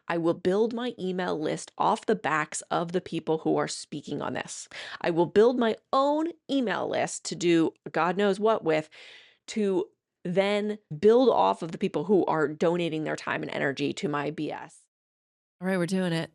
I will build my email list off the backs of the people who are speaking on this. I will build my own email list to do God knows what with, to then build off of the people who are donating their time and energy to my BS. All right, we're doing it.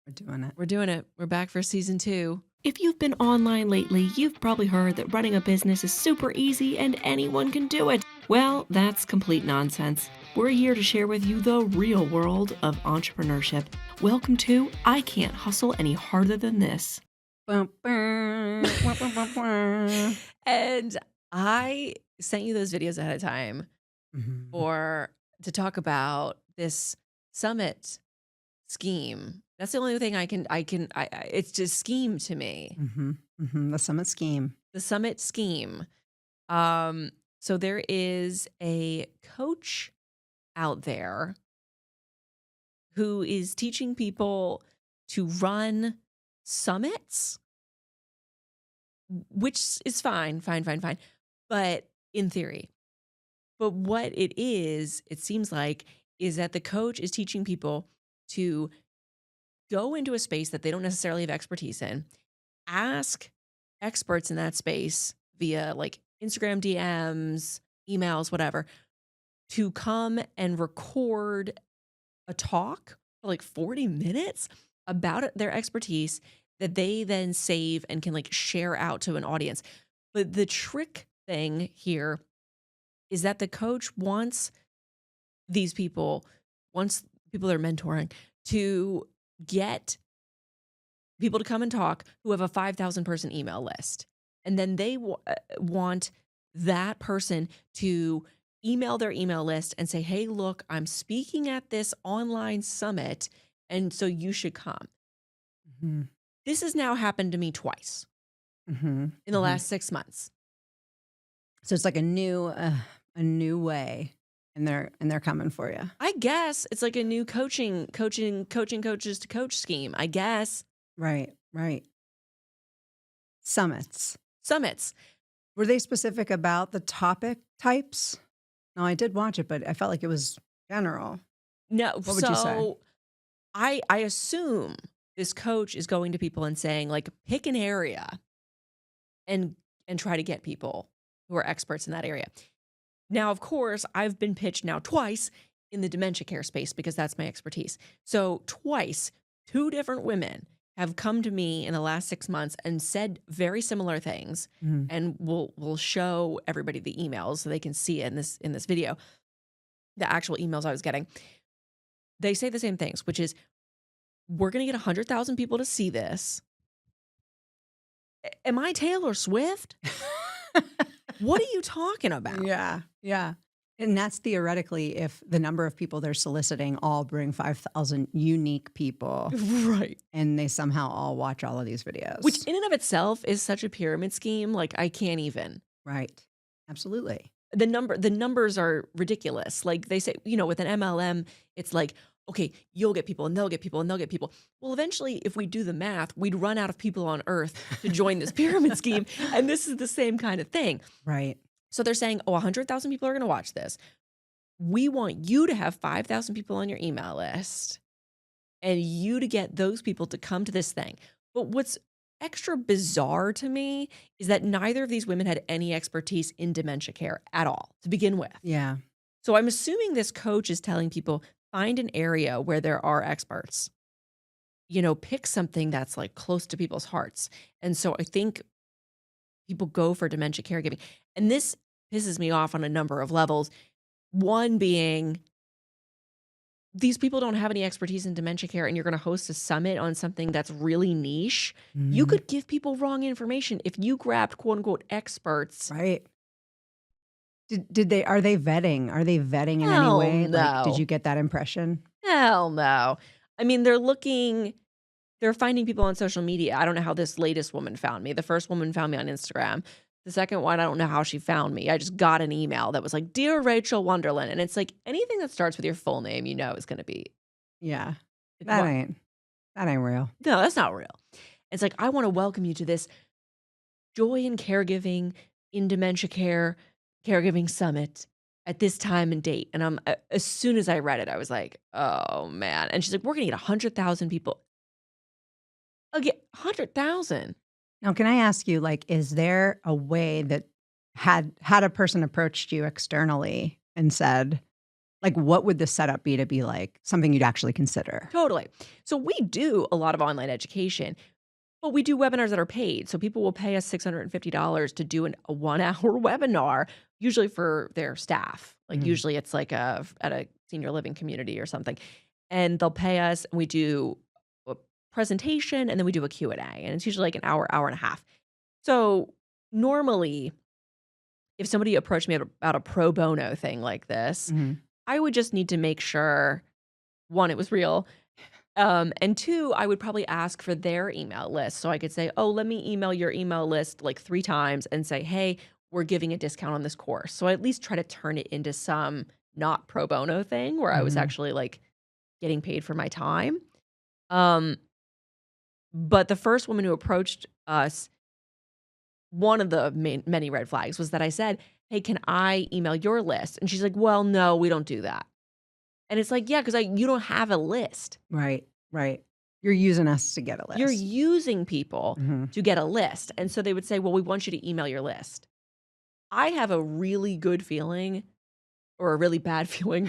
We're doing it. We're doing it. We're back for season 2. If you've been online lately, you've probably heard that running a business is super easy and anyone can do it. Well, that's complete nonsense. We're here to share with you the real world of entrepreneurship. Welcome to I Can't Hustle Any Harder Than This. Bum, bum, wah, wah, wah, wah. And I sent you those videos ahead of time Mhm. to talk about this summit scheme. That's the only thing it's just scheme to me. The summit scheme. The summit scheme. So there is a coach out there who is teaching people to run summits, which is fine. But in theory, but what it seems like, is that the coach is teaching people to go into a space that they don't necessarily have expertise in, ask experts in that space via like Instagram DMs, emails, whatever, to come and record a talk for like 40 minutes about their expertise that they then save and can like share out to an audience. But the trick thing here is that the coach wants people they're mentoring, to get people to come and talk who have a 5,000 person email list. And then they want that person to email their email list and say, hey, look, I'm speaking at this online summit, and so you should come. Mhm. This has now happened to me twice Mhm. in the Mhm. last 6 months. So it's like a new way, and they're coming for you. I guess it's like a new coaching coaches to coach scheme, I guess. Right. Summits. Summits. Were they specific about the topic types? No, I did watch it, but I felt like it was general. No, What would you say? so I assume this coach is going to people and saying, like, pick an area and try to get people who are experts in that area. Now, of course, I've been pitched now twice in the dementia care space because that's my expertise. So twice, 2 different women have come to me in the last 6 months and said very similar things. Mhm. And we'll show everybody the emails so they can see it in this video, the actual emails I was getting. They say the same things, which is, we're going to get 100,000 people to see this. Am I Taylor Swift? What are you talking about? Yeah. And that's theoretically if the number of people they're soliciting all bring 5,000 unique people Right. and they somehow all watch all of these videos. Which in and of itself is such a pyramid scheme. Like, I can't even. Right. Absolutely. The numbers are ridiculous. Like, they say, with an MLM, it's like, okay, you'll get people and they'll get people and they'll get people. Well, eventually, if we do the math, we'd run out of people on earth to join this pyramid scheme. And this is the same kind of thing. Right. So they're saying, 100,000 people are going to watch this. We want you to have 5,000 people on your email list and you to get those people to come to this thing. But what's extra bizarre to me is that neither of these women had any expertise in dementia care at all to begin with. Yeah. So I'm assuming this coach is telling people, find an area where there are experts. Pick something that's like close to people's hearts. And so I think people go for dementia caregiving. And this pisses me off on a number of levels. One being, these people don't have any expertise in dementia care, and you're going to host a summit on something that's really niche. You Mhm. could give people wrong information if you grabbed quote unquote experts. Right. Are they vetting? Are they vetting in any Hell way? Like, did no. you get that impression? Hell no. I mean, they're finding people on social media. I don't know how this latest woman found me. The first woman found me on Instagram. The second one, I don't know how she found me. I just got an email that was like, Dear Rachael Wonderlin. And it's like, anything that starts with your full name, is going to be. Yeah. Like, That what? ain't real. No, that's not real. It's like, I want to welcome you to this joy in caregiving, in dementia care, caregiving summit. at this time and date. And as soon as I read it, I was like, oh man. And she's like, we're going to get 100,000 people. Again, 100,000. Now, can I ask you, like, is there a way that had a person approached you externally and said, like, what would the setup be to be like something you'd actually consider? Totally. So we do a lot of online education, but we do webinars that are paid. So people will pay us $650 to do a 1 hour webinar, usually for their staff. Like Mhm. usually it's like at a senior living community or something. And they'll pay us and we do a presentation and then we do a Q&A. And it's usually like an hour, hour and a half. So normally if somebody approached me about a pro bono thing like this, Mhm. I would just need to make sure, one, it was real, and two, I would probably ask for their email list. So I could say, oh, let me email your email list like 3 times and say, hey, we're giving a discount on this course. So I at least try to turn it into some not pro bono thing where I was Mhm. actually like getting paid for my time. Um, but the first woman who approached us, one of the many red flags was that I said, hey, can I email your list? And she's like, well, no, we don't do that. And it's like, yeah, because you don't have a list. Right, right. You're using us to get a You're list. using people Mhm. to get a list. And so they would say, well, we want you to email your list. I have a really good feeling or a really bad feeling.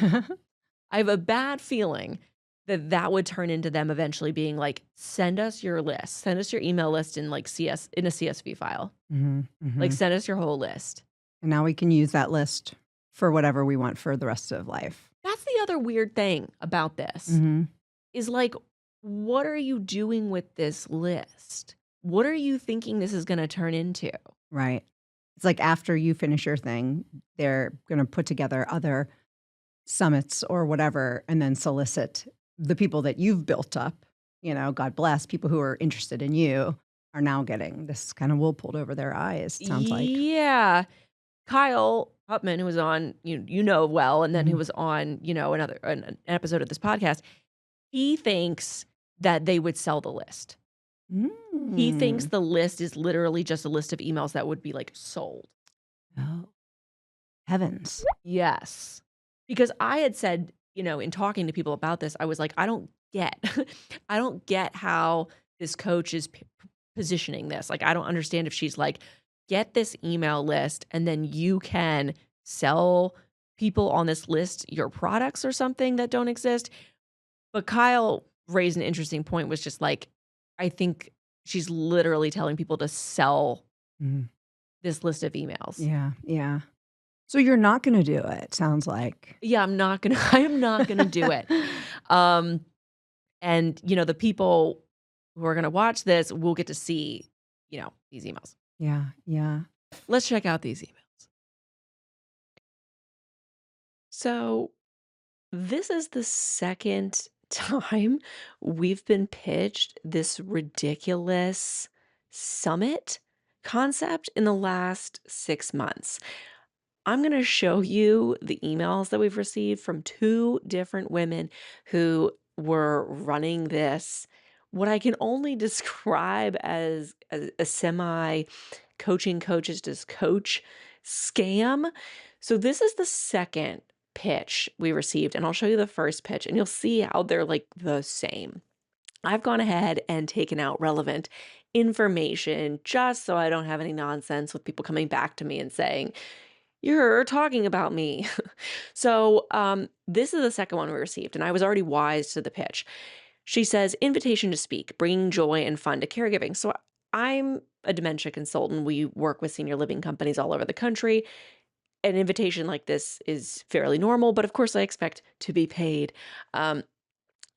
I have a bad feeling that that would turn into them eventually being like, send us your list, send us your email list in like in a CSV file. Mhm, Like mhm. send us your whole list. And now we can use that list for whatever we want for the rest of life. That's the other weird thing about this Mhm. is like, what are you doing with this list? What are you thinking this is going to turn into? Right. It's like after you finish your thing, they're gonna put together other summits or whatever and then solicit the people that you've built up. God bless, people who are interested in you are now getting this kind of wool pulled over their eyes, it sounds like. Yeah. Kyle Hupman, who was on, well, and then who Mhm. was on, an episode of this podcast, he thinks that they would sell the list. He thinks Mm. the list is literally just a list of emails that would be like sold. Oh, heavens. Yes. Because I had said, in talking to people about this, I was like, I don't get, I don't get how this coach is positioning this. Like, I don't understand if she's like, get this email list and then you can sell people on this list your products or something that don't exist. But Kyle raised an interesting point, was just like, I think she's literally telling people to sell Mhm. this list of emails. Yeah, yeah. So you're not gonna do it, sounds like. Yeah, I am not gonna do it. Um, and the people who are gonna watch this will get to see, these emails. Yeah, yeah. Let's check out these emails. So this is the second time we've been pitched this ridiculous summit concept in the last 6 months. I'm going to show you the emails that we've received from 2 different women who were running this, what I can only describe as a semi coaching coaches just coach scam. So this is the second pitch we received, and I'll show you the first pitch and you'll see how they're like the same. I've gone ahead and taken out relevant information just so I don't have any nonsense with people coming back to me and saying, you're talking about me. So, this is the second one we received, and I was already wise to the pitch. She says, invitation to speak, bringing joy and fun to caregiving. So, I'm a dementia consultant. We work with senior living companies all over the country. An invitation like this is fairly normal, but of course, I expect to be paid. Um,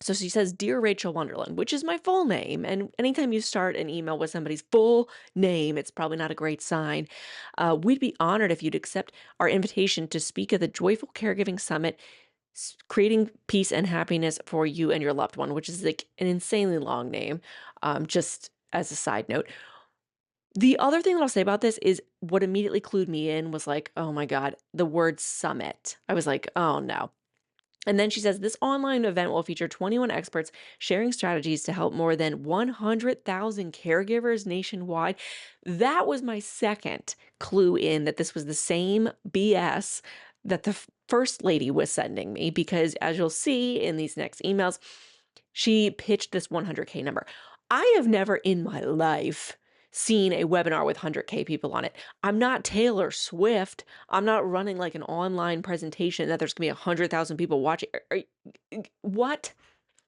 so she says, Dear Rachael Wonderlin, which is my full name. And anytime you start an email with somebody's full name, it's probably not a great sign. We'd be honored if you'd accept our invitation to speak at the Joyful Caregiving Summit, creating peace and happiness for you and your loved one, which is like an insanely long name, just as a side note. The other thing that I'll say about this is what immediately clued me in was like, oh my God, the word summit. I was like, oh no. And then she says this online event will feature 21 experts sharing strategies to help more than 100,000 caregivers nationwide. That was my second clue in that this was the same BS that the first lady was sending me, because as you'll see in these next emails, she pitched this 100K number. I have never in my life seen a webinar with 100K people on it. I'm not Taylor Swift. I'm not running like an online presentation that there's gonna be 100,000 people watching. What?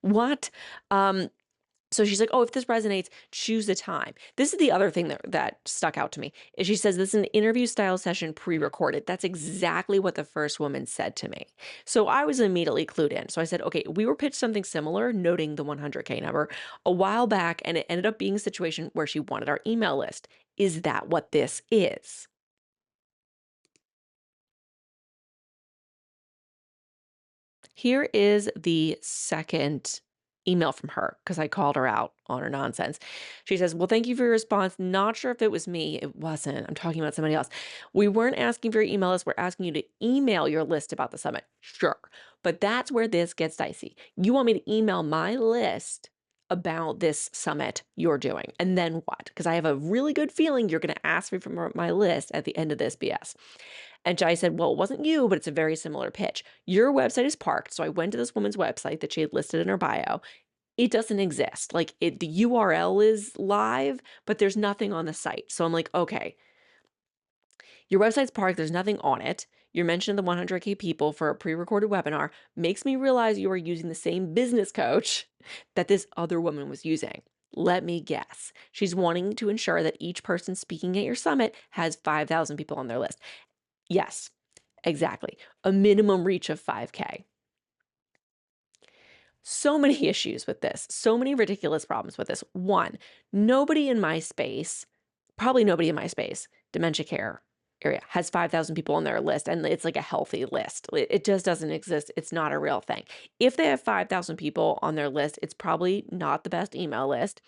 What? Um, so she's like, oh, if this resonates, choose a time. This is the other thing that stuck out to me, is she says this is an interview style session pre-recorded. That's exactly what the first woman said to me. So I was immediately clued in. So I said, okay, we were pitched something similar, noting the 100K number a while back, and it ended up being a situation where she wanted our email list. Is that what this is? Here is the second email from her, because I called her out on her nonsense. She says, well, thank you for your response. Not sure if it was me. It wasn't. I'm talking about somebody else. We weren't asking for your email list. We're asking you to email your list about the summit. Sure. But that's where this gets dicey. You want me to email my list about this summit you're doing. And then what? Because I have a really good feeling you're going to ask me for my list at the end of this BS. And Jai said, well, it wasn't you, but it's a very similar pitch. Your website is parked. So I went to this woman's website that she had listed in her bio. It doesn't exist. Like the URL is live, but there's nothing on the site. So I'm like, okay, your website's parked. There's nothing on it. You're mentioning the 100K people for a pre-recorded webinar. Makes me realize you are using the same business coach that this other woman was using. Let me guess. She's wanting to ensure that each person speaking at your summit has 5,000 people on their list. Yes, exactly. A minimum reach of 5K. So many issues with this, so many ridiculous problems with this. One, nobody in my space, probably nobody in my space, dementia care area, has 5,000 people on their list, and it's like a healthy list. It just doesn't exist. It's not a real thing. If they have 5,000 people on their list, it's probably not the best email list.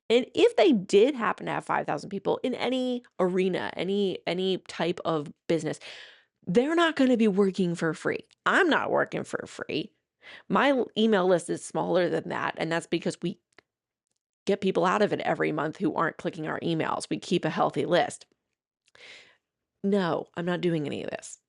And if they did happen to have 5,000 people in any arena, any type of business, they're not going to be working for free. I'm not working for free. My email list is smaller than that, and that's because we get people out of it every month who aren't clicking our emails. We keep a healthy list. No, I'm not doing any of this.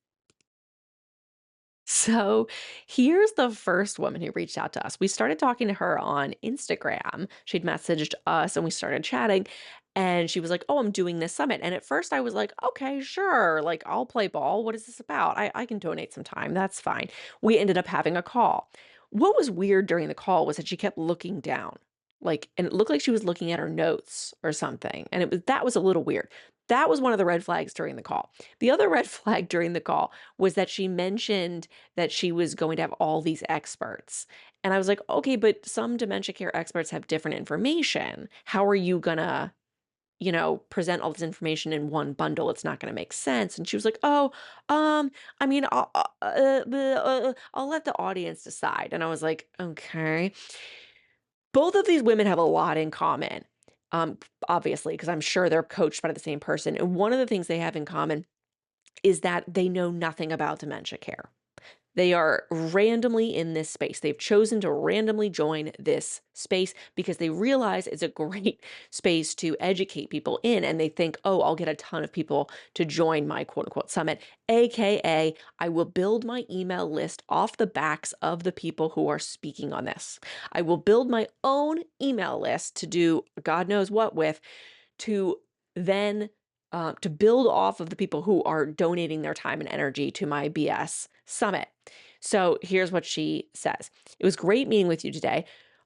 So here's the first woman who reached out to us. We started talking to her on Instagram. She'd messaged us and we started chatting. And she was like, oh, I'm doing this summit. And at first I was like, okay, sure. Like, I'll play ball. What is this about? I can donate some time. That's fine. We ended up having a call. What was weird during the call was that she kept looking down. Like, and it looked like she was looking at her notes or something. And that was a little weird. That was one of the red flags during the call. The other red flag during the call was that she mentioned that she was going to have all these experts. And I was like, okay, but some dementia care experts have different information. How are you gonna, present all this information in one bundle? It's not gonna make sense. And she was like, oh, I mean, I'll let the audience decide. And I was like, okay. Both of these women have a lot in common. Obviously, because I'm sure they're coached by the same person. And one of the things they have in common is that they know nothing about dementia care. They are randomly in this space. They've chosen to randomly join this space because they realize it's a great space to educate people in. And they think, oh, I'll get a ton of people to join my quote unquote summit. AKA, I will build my email list off the backs of the people who are speaking on this. I will build my own email list to do God knows what with, to then to build off of the people who are donating their time and energy to my BS summit. So here's what she says. It was great meeting with you today.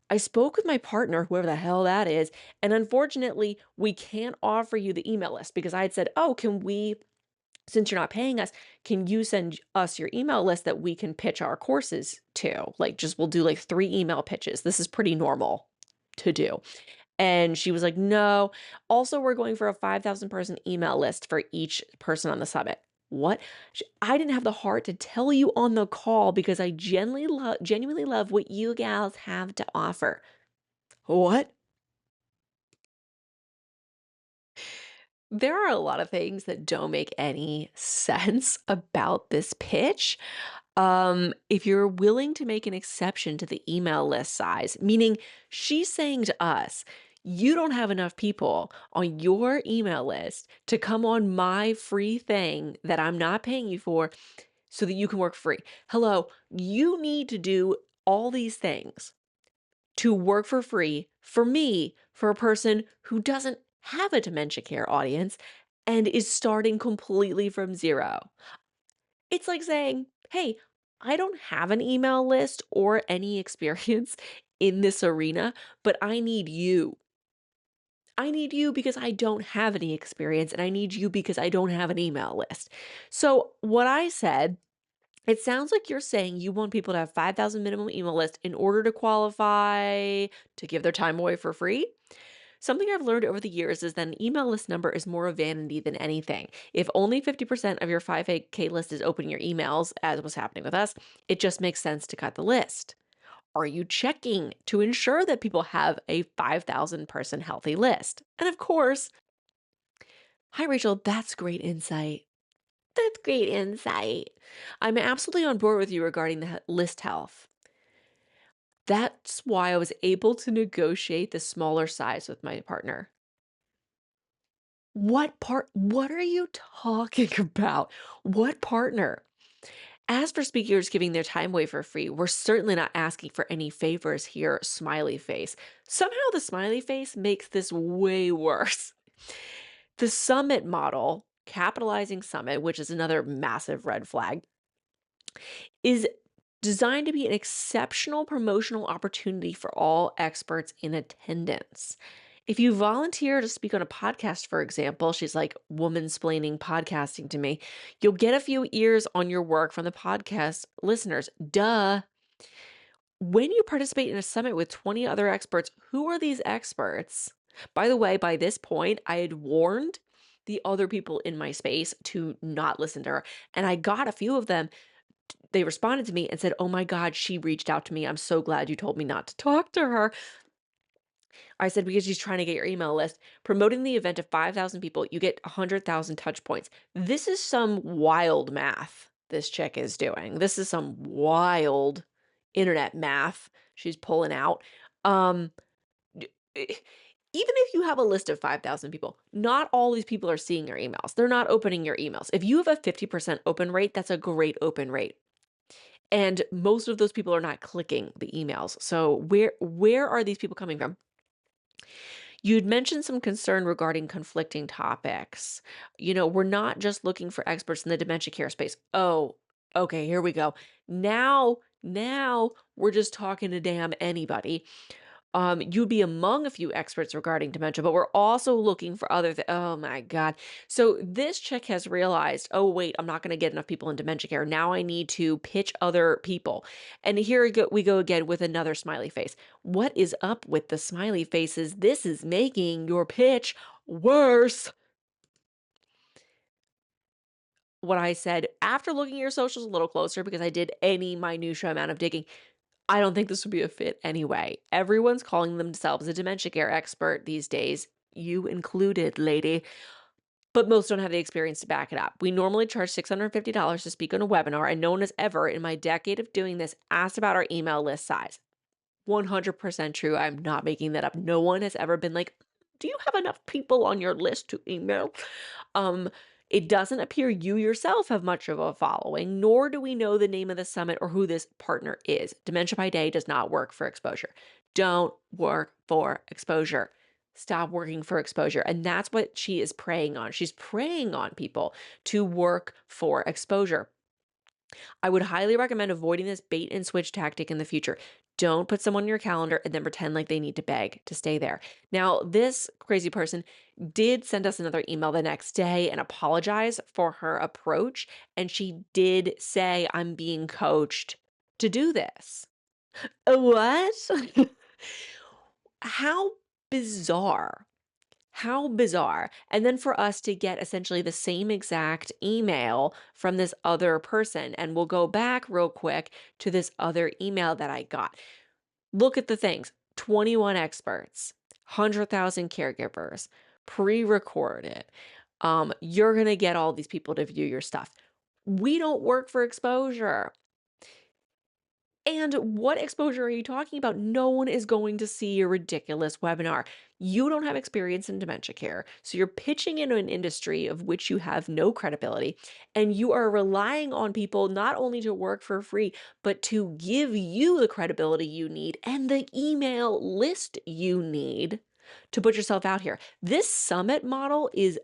I spoke with my partner, whoever the hell that is, and unfortunately, we can't offer you the email list because I had said, oh, since you're not paying us, can you send us your email list that we can pitch our courses to? We'll do like 3 email pitches. This is pretty normal to do. And she was like, no. Also, we're going for a 5,000 person email list for each person on the summit. What? I didn't have the heart to tell you on the call because I genuinely love what you gals have to offer. What? There are a lot of things that don't make any sense about this pitch. If you're willing to make an exception to the email list size, meaning she's saying to us, you don't have enough people on your email list to come on my free thing that I'm not paying you for, so that you can work free. Hello, you need to do all these things to work for free for me, for a person who doesn't have a dementia care audience and is starting completely from zero. It's like saying, hey, I don't have an email list or any experience in this arena, but I need you. I need you because I don't have any experience, and I need you because I don't have an email list. So, what I said, it sounds like you're saying you want people to have 5,000 minimum email list in order to qualify to give their time away for free. Something I've learned over the years is that an email list number is more a vanity than anything. If only 50% of your 5K list is opening your emails, as was happening with us, it just makes sense to cut the list. Are you checking to ensure that people have a 5,000 person healthy list? And of course, hi, Rachel, that's great insight. That's great insight. I'm absolutely on board with you regarding the list health. That's why I was able to negotiate the smaller size with my partner. What are you talking about? What partner? As for speakers giving their time away for free, we're certainly not asking for any favors here, smiley face. Somehow the smiley face makes this way worse. The summit model, capitalizing summit, which is another massive red flag, is designed to be an exceptional promotional opportunity for all experts in attendance. If you volunteer to speak on a podcast, for example, she's like woman-splaining podcasting to me, you'll get a few ears on your work from the podcast listeners. Duh. When you participate in a summit with 20 other experts, who are these experts? By the way, by this point, I had warned the other people in my space to not listen to her. And I got a few of them. They responded to me and said, "Oh my God, she reached out to me. I'm so glad you told me not to talk to her." I said, "Because she's trying to get your email list. Promoting the event to 5,000 people, you get 100,000 touch points." This is some wild math this chick is doing. This is some wild internet math she's pulling out. Um, d- eh, Even if you have a list of 5,000 people, not all these people are seeing your emails. They're not opening your emails. If you have a 50% open rate, that's a great open rate. And most of those people are not clicking the emails. So where are these people coming from? You'd mentioned some concern regarding conflicting topics. We're not just looking for experts in the dementia care space. Oh, okay, here we go. Now we're just talking to damn anybody. You'd be among a few experts regarding dementia, but we're also looking for other oh my God. So this chick has realized, oh wait, I'm not going to get enough people in dementia care. Now I need to pitch other people. And here we go again with another smiley face. What is up with the smiley faces? This is making your pitch worse. What I said after looking at your socials a little closer, because I did any minutia amount of digging, I don't think this would be a fit anyway. Everyone's calling themselves a dementia care expert these days, you included, lady, but most don't have the experience to back it up. We normally charge $650 to speak on a webinar, and no one has ever, in my decade of doing this, asked about our email list size. 100% true. I'm not making that up. No one has ever been like, "Do you have enough people on your list to email?" Um, it doesn't appear you yourself have much of a following, nor do we know the name of the summit or who this partner is. Dementia by Day does not work for exposure. Don't work for exposure. Stop working for exposure. And that's what she is preying on. She's preying on people to work for exposure. I would highly recommend avoiding this bait and switch tactic in the future. Don't put someone in your calendar and then pretend like they need to beg to stay there. Now, this crazy person did send us another email the next day and apologize for her approach. And she did say, "I'm being coached to do this." What? How bizarre. How bizarre. And then for us to get essentially the same exact email from this other person. And we'll go back real quick to this other email that I got. Look at the things: 21 experts, 100,000 caregivers, pre recorded. You're going to get all these people to view your stuff. We don't work for exposure. And what exposure are you talking about? No one is going to see your ridiculous webinar. You don't have experience in dementia care. So you're pitching into an industry of which you have no credibility. And you are relying on people not only to work for free, but to give you the credibility you need and the email list you need to put yourself out here. This summit model is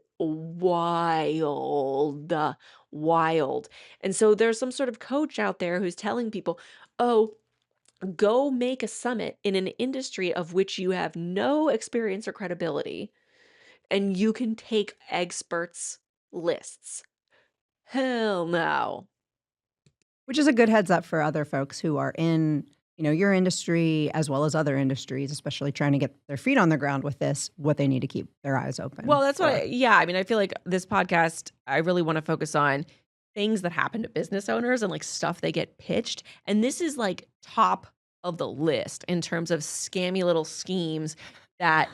wild, wild. And so there's some sort of coach out there who's telling people, oh, go make a summit in an industry of which you have no experience or credibility, and you can take experts' lists. Hell no. Which is a good heads up for other folks who are in, your industry as well as other industries, especially trying to get their feet on the ground with this, what they need to keep their eyes open. Well, that's for. yeah. I mean, I feel like this podcast, I really want to focus on things that happen to business owners and like stuff they get pitched. And this is like top of the list in terms of scammy little schemes that,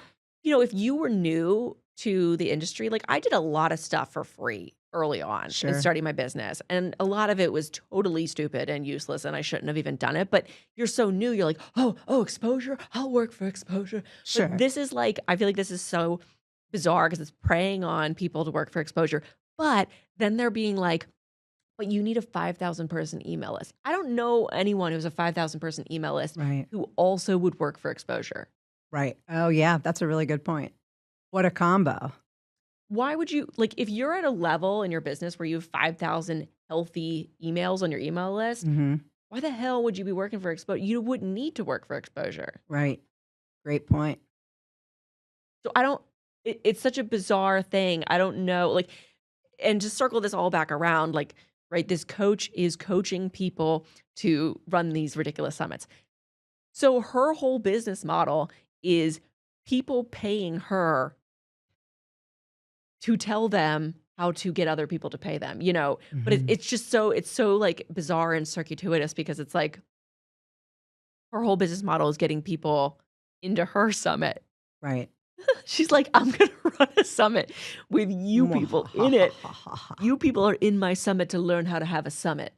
if you were new to the industry, like I did a lot of stuff for free early on in Sure. starting my business. And a lot of it was totally stupid and useless and I shouldn't have even done it. But you're so new, you're like, oh, exposure. I'll work for exposure. Sure. But this is like, I feel like this is so bizarre because it's preying on people to work for exposure. But then they're being like, but you need a 5,000 person email list. I don't know anyone who's a 5,000 person email list Right. who also would work for exposure. Right. Oh, yeah. That's a really good point. What a combo. Why would you, like, if you're at a level in your business where you have 5,000 healthy emails on your email list, Mm-hmm. why the hell would you be working for exposure? You wouldn't need to work for exposure. Right. Great point. So it's such a bizarre thing. I don't know, like, and to circle this all back around, like, right, this coach is coaching people to run these ridiculous summits. So her whole business model is people paying her to tell them how to get other people to pay them, but Mhm. it's just it's so like bizarre and circuitous because it's like her whole business model is getting people into her summit. Right. She's like, I'm going to run a summit with you people in it. You people are in my summit to learn how to have a summit.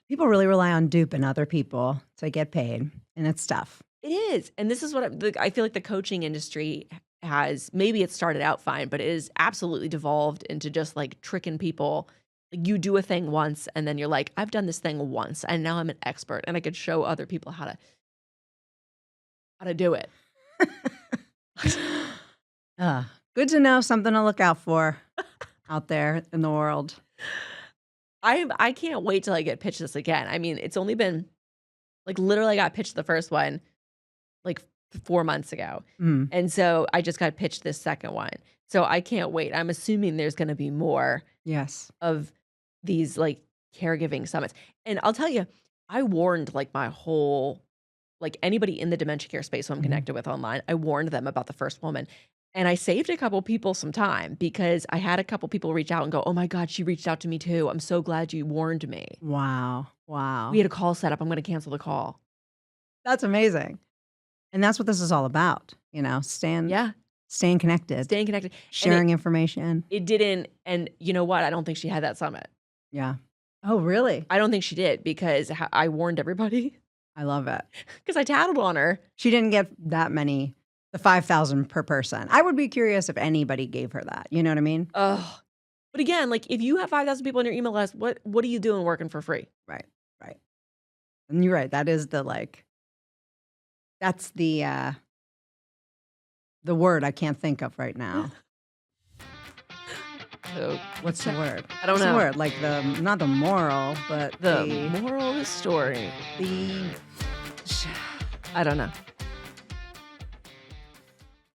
People really rely on duping other people to get paid, and it's tough. It is. And this is what I feel like the coaching industry has, maybe it started out fine, but it is absolutely devolved into just like tricking people. Like you do a thing once and then you're like, I've done this thing once and now I'm an expert and I could show other people how to do it. Good to know, something to look out for out there in the world. I can't wait till I get pitched this again. I mean, it's only been like literally I got pitched the first one like 4 months ago. Mm. And so I just got pitched this second one. So I can't wait. I'm assuming there's going to be more Yes. of these like caregiving summits. And I'll tell you, I warned like my whole, like anybody in the dementia care space who I'm Mhm. connected with online, I warned them about the first woman. And I saved a couple people some time because I had a couple people reach out and go, oh my God, she reached out to me too. I'm so glad you warned me. Wow. Wow. We had a call set up. I'm going to cancel the call. That's amazing. And that's what this is all about, staying Yeah. connected, Staying connected. sharing information. It didn't. And you know what? I don't think she had that summit. Yeah. Oh, really? I don't think she did because I warned everybody I love it. because I tattled on her. She didn't get that many, the 5,000 per person. I would be curious if anybody gave her that. You know what I mean? Ugh. But again, like if you have 5,000 people on your email list, what are you doing working for free? Right. And you're right. That is that's the word I can't think of right now. So What's the word? I don't What's know. the word? Like not the moral, but The moral of the story. the I don't know.